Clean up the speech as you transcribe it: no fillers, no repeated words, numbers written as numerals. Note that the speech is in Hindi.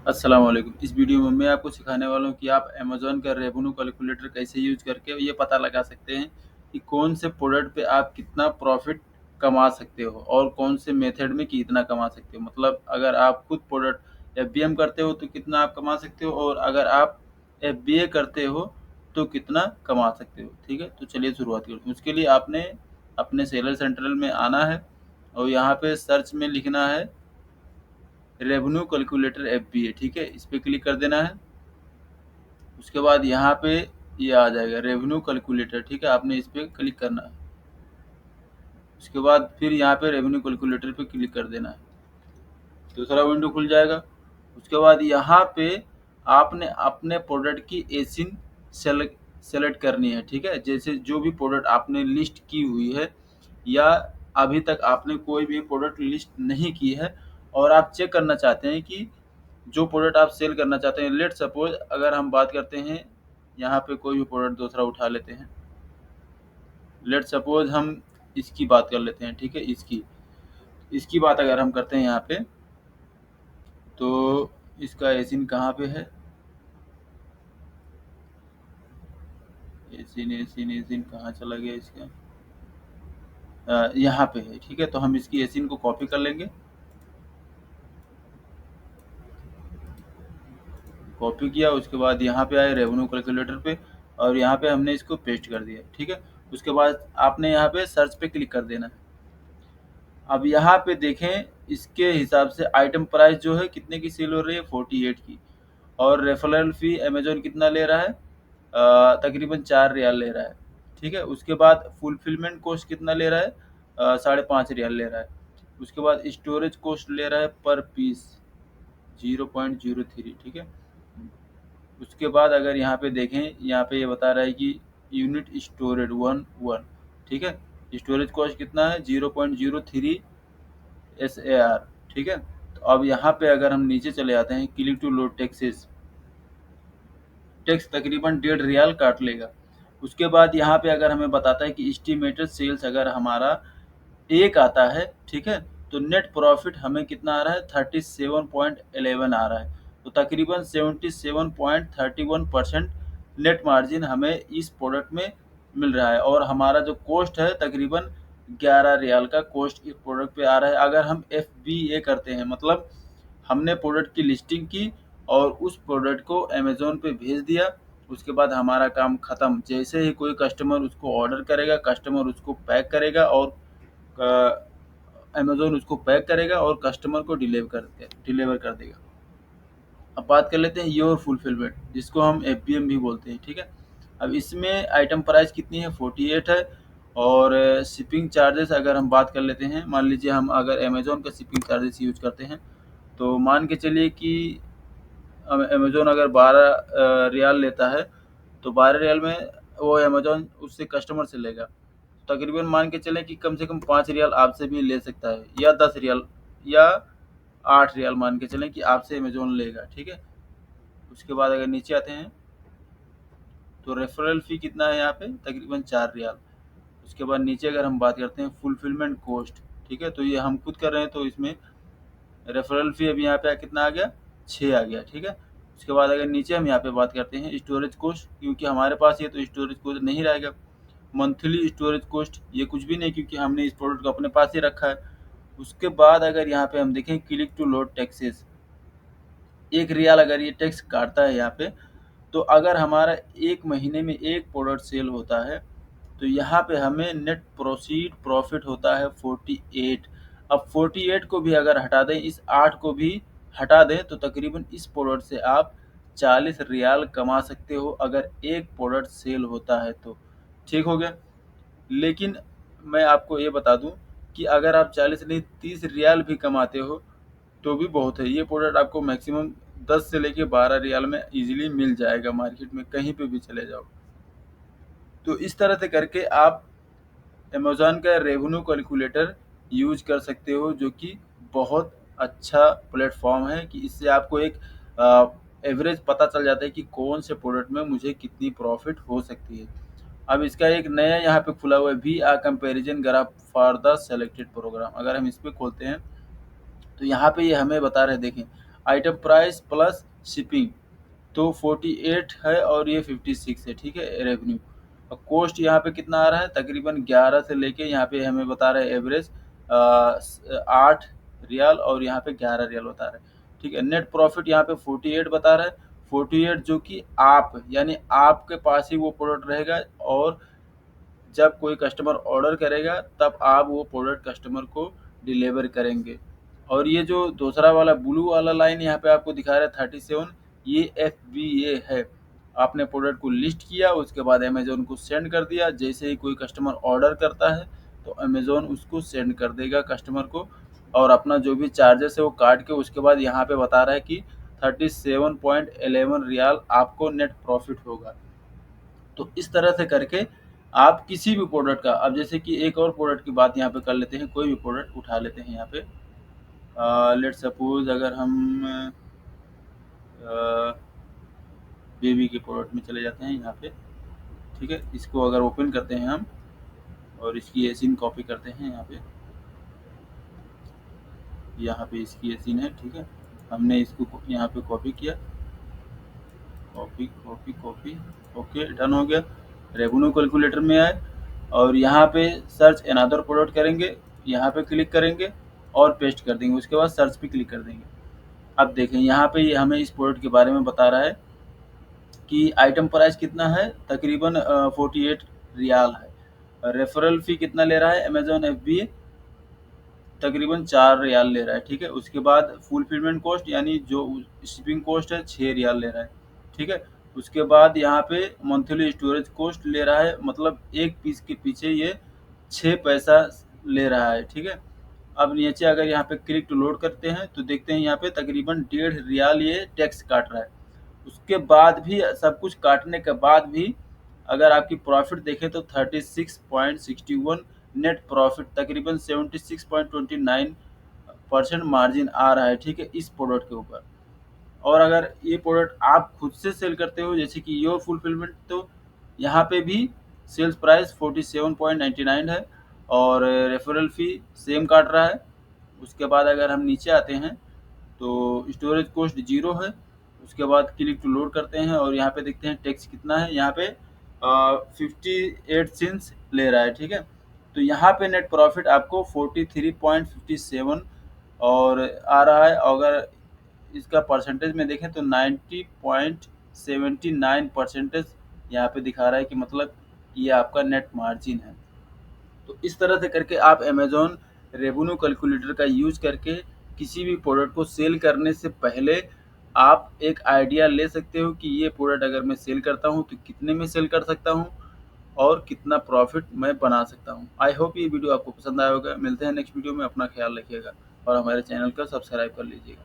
अस्सलाम वालेकुम। इस वीडियो में मैं आपको सिखाने वाला हूँ कि आप अमेज़न का रेवेन्यू कैलकुलेटर कैसे यूज़ करके ये पता लगा सकते हैं कि कौन से प्रोडक्ट पे आप कितना प्रॉफ़िट कमा सकते हो और कौन से मेथड में कितना कमा सकते हो। मतलब अगर आप खुद प्रोडक्ट एफबीएम करते हो तो कितना आप कमा सकते हो और अगर आप एफबीए करते हो तो कितना कमा सकते हो। ठीक है? तो चलिए शुरुआत करते हैं। उसके लिए आपने अपने सेलर सेंट्रल में आना है और यहाँ पे सर्च में लिखना है रेवेन्यू कैलकुलेटर एफबीए। ठीक है, इस पे क्लिक कर देना है। उसके बाद यहाँ पे ये आ जाएगा रेवेन्यू कैलकुलेटर। ठीक है, आपने इस पे क्लिक करना है। उसके बाद फिर यहाँ पे रेवेन्यू कैलकुलेटर पे क्लिक कर देना है, दूसरा विंडो खुल जाएगा। उसके बाद यहाँ पे आपने अपने प्रोडक्ट की एसिन सेलेक्ट करनी है। ठीक है, जैसे जो भी प्रोडक्ट आपने लिस्ट की हुई है या अभी तक आपने कोई भी प्रोडक्ट लिस्ट नहीं की है और आप चेक करना चाहते हैं कि जो प्रोडक्ट आप सेल करना चाहते हैं, लेट सपोज अगर हम बात करते हैं यहाँ पे कोई भी प्रोडक्ट दूसरा उठा लेते हैं। लेट सपोज हम इसकी बात कर लेते हैं। ठीक है, इसकी बात अगर हम करते हैं यहाँ पे तो इसका एसिन कहाँ पे है? एसिन एसिन एसिन कहाँ चला गया इसका? यहाँ पे है। ठीक है, तो हम इसकी एसिन को कॉपी कर लेंगे। कॉपी किया, उसके बाद यहाँ पे आए रेवेन्यू कैलकुलेटर पे और यहाँ पे हमने इसको पेस्ट कर दिया। ठीक है, उसके बाद आपने यहाँ पे सर्च पे क्लिक कर देना है। अब यहाँ पे देखें, इसके हिसाब से आइटम प्राइस जो है कितने की सेल हो रही है, 48 की। और रेफरल फी अमेजोन कितना ले रहा है? तकरीबन 4 रियाल ले रहा है। ठीक है, उसके बाद फुलफिलमेंट कॉस्ट कितना ले रहा है? 5.5 रियाल ले रहा है। उसके बाद स्टोरेज कॉस्ट ले रहा है पर पीस 0.03। ठीक है, उसके बाद अगर यहाँ पे देखें, यहाँ पे ये बता रहा है कि यूनिट स्टोरेज 1 ठीक है, स्टोरेज कॉस्ट कितना है? 0.03 SAR। ठीक है, तो अब यहाँ पे अगर हम नीचे चले आते हैं, click to load taxes, tax तकरीबन 1.5 रियाल काट लेगा। उसके बाद यहाँ पे अगर हमें बताता है कि एस्टिमेटेड सेल्स अगर हमारा एक आता है, ठीक है, तो नेट प्रॉफिट हमें कितना आ रहा है? 37.11 आ रहा है। तो तकरीबन 77.31% नेट मार्जिन हमें इस प्रोडक्ट में मिल रहा है और हमारा जो कॉस्ट है तकरीबन 11 रियाल का कॉस्ट इस प्रोडक्ट पे आ रहा है। अगर हम FBA करते हैं, मतलब हमने प्रोडक्ट की लिस्टिंग की और उस प्रोडक्ट को अमेज़न पे भेज दिया, उसके बाद हमारा काम ख़त्म। जैसे ही कोई कस्टमर उसको ऑर्डर करेगा, कस्टमर उसको पैक करेगा और अमेज़न उसको पैक करेगा और कस्टमर को डिलीवर कर देगा। अब बात कर लेते हैं योर फुलफिलमेंट, जिसको हम FBM भी बोलते हैं। ठीक है, अब इसमें आइटम प्राइस कितनी है? 48 है। और शिपिंग चार्जेस अगर हम बात कर लेते हैं, मान लीजिए हम अगर अमेज़न का शिपिंग चार्जेस यूज करते हैं तो मान के चलिए कि अमेज़न अगर 12 रियाल लेता है तो 12 रियाल में वो अमेज़न उससे कस्टमर से लेगा। तकरीबन मान के चलें कि कम से कम 5 रियाल आपसे भी ले सकता है या 10 रियाल या 8 रियाल मान के चलें कि आपसे अमेज़न लेगा। ठीक है, उसके बाद अगर नीचे आते हैं तो रेफरल फ़ी कितना है यहाँ पे? तकरीबन 4 रियाल। उसके बाद नीचे अगर हम बात करते हैं फुलफिलमेंट कॉस्ट, ठीक है, तो ये हम खुद कर रहे हैं तो इसमें रेफरल फ़ी अभी यहाँ पे कितना आ गया? 6 आ गया। ठीक है, उसके बाद अगर नीचे हम यहाँ पे बात करते हैं स्टोरेज कॉस्ट, क्योंकि हमारे पास ये तो स्टोरेज कॉस्ट नहीं रहेगा। मंथली स्टोरेज कॉस्ट ये कुछ भी नहीं, क्योंकि हमने इस प्रोडक्ट को अपने पास ही रखा है। उसके बाद अगर यहाँ पे हम देखें click to load taxes, 1 riyal अगर ये टैक्स काटता है यहाँ पे, तो अगर हमारा 1 महीने में 1 प्रोडक्ट सेल होता है तो यहाँ पे हमें नेट प्रोसीड प्रॉफिट होता है 48। अब 48 को भी अगर हटा दें, इस 8 को भी हटा दें, तो तकरीबन इस प्रोडक्ट से आप 40 रियाल कमा सकते हो अगर एक प्रोडक्ट सेल होता है तो। ठीक हो गया। लेकिन मैं आपको ये बता दूं कि अगर आप 40 नहीं 30 रियाल भी कमाते हो तो भी बहुत है। ये प्रोडक्ट आपको मैक्सिमम 10 से लेके 12 रियाल में इजीली मिल जाएगा, मार्केट में कहीं पे भी चले जाओ। तो इस तरह से करके आप अमेज़न का रेवेन्यू कैलकुलेटर यूज कर सकते हो, जो कि बहुत अच्छा प्लेटफॉर्म है कि इससे आपको एक एवरेज पता चल जाता है कि कौन से प्रोडक्ट में मुझे कितनी प्रॉफिट हो सकती है। अब इसका एक नया यहाँ पे खुला हुआ है भी comparison graph for the selected program. अगर हम इस पे खोलते हैं तो यहाँ पे ये हमें बता रहे हैं, देखें आइटम प्राइस प्लस शिपिंग, तो 48 है और ये 56 है, ठीक है, रेवेन्यू। और कॉस्ट यहाँ पे कितना आ रहा है, तकरीबन 11 से लेके यहाँ पे हमें बता रहा है एवरेज 8 रियाल और यहाँ पे 11 रियाल बता रहा है, ठीक है। नेट प्रॉफिट यहाँ पे 48 बता रहा है, 48 जो कि आप यानी आपके पास ही वो प्रोडक्ट रहेगा, और जब कोई कस्टमर ऑर्डर करेगा तब आप वो प्रोडक्ट कस्टमर को डिलीवर करेंगे। और ये जो दूसरा वाला ब्लू वाला लाइन यहाँ पे आपको दिखा रहा है 37, ये FBA है। आपने प्रोडक्ट को लिस्ट किया, उसके बाद अमेज़न को सेंड कर दिया, जैसे ही कोई कस्टमर ऑर्डर करता है तो अमेज़न उसको सेंड कर देगा कस्टमर को, और अपना जो भी चार्जेस है वो काट के उसके बाद यहाँ पे बता रहा है कि 37.11 रियाल आपको नेट प्रॉफिट होगा। तो इस तरह से करके आप किसी भी प्रोडक्ट का, अब जैसे कि एक और प्रोडक्ट की बात यहाँ पे कर लेते हैं, कोई भी प्रोडक्ट उठा लेते हैं यहाँ पे। लेट सपोज अगर हम बेबी के प्रोडक्ट में चले जाते हैं यहाँ पे, ठीक है, इसको अगर ओपन करते हैं हम और इसकी एसिन कॉपी करते हैं यहाँ पे इसकी एसिन है, ठीक है, हमने इसको यहाँ पे कॉपी किया, copy copy copy, okay done हो गया। रेवेन्यू कैलकुलेटर में आए और यहाँ पे सर्च अनदर प्रोडक्ट करेंगे, यहाँ पे क्लिक करेंगे और पेस्ट कर देंगे, उसके बाद सर्च पे क्लिक कर देंगे। अब देखें यहाँ पे ये हमें इस प्रोडक्ट के बारे में बता रहा है कि आइटम प्राइस कितना है, तकरीबन 48 रियाल है। रेफरल फी कितना ले रहा है अमेजोन FBA, तकरीबन 4 रियाल ले रहा है, ठीक है। उसके बाद फुलफिलमेंट कॉस्ट यानी जो शिपिंग कॉस्ट है 6 रियाल ले रहा है, ठीक है। उसके बाद यहाँ पे मंथली स्टोरेज कॉस्ट ले रहा है, मतलब एक पीस के पीछे ये 6 पैसा ले रहा है, ठीक है। अब नीचे अगर यहाँ पे क्लिक टू लोड करते हैं तो देखते हैं यहाँ पे तकरीबन 1.5 रियाल ये टैक्स काट रहा है। उसके बाद भी सब कुछ काटने के बाद भी अगर आपकी प्रॉफिट देखें तो 36.61 नेट प्रॉफिट, तकरीबन 76.29% मार्जिन आ रहा है, ठीक है, इस प्रोडक्ट के ऊपर। और अगर ये प्रोडक्ट आप खुद से सेल करते हो जैसे कि योर फुलफिलमेंट, तो यहाँ पे भी सेल्स प्राइस 47.99 है और रेफरल फी सेम काट रहा है। उसके बाद अगर हम नीचे आते हैं तो स्टोरेज कॉस्ट 0 है। उसके बाद क्लिक टू लोड करते हैं और यहाँ पे देखते हैं टैक्स कितना है, यहाँ पे 58 सेंट्स ले रहा है, ठीक है। तो यहाँ पे नेट प्रॉफिट आपको 43.57 और आ रहा है। अगर इसका परसेंटेज में देखें तो 90.79% यहाँ पे दिखा रहा है कि मतलब ये आपका नेट मार्जिन है। तो इस तरह से करके आप अमेज़न रेवेन्यू कैलकुलेटर का यूज करके किसी भी प्रोडक्ट को सेल करने से पहले आप एक आइडिया ले सकते हो कि ये प्रोडक्ट अगर मैं सेल करता हूँ तो कितने में सेल कर सकता हूँ और कितना प्रॉफिट मैं बना सकता हूँ। आई होप ये वीडियो आपको पसंद आया होगा। मिलते हैं नेक्स्ट वीडियो में, अपना ख्याल रखिएगा और हमारे चैनल को सब्सक्राइब कर लीजिएगा।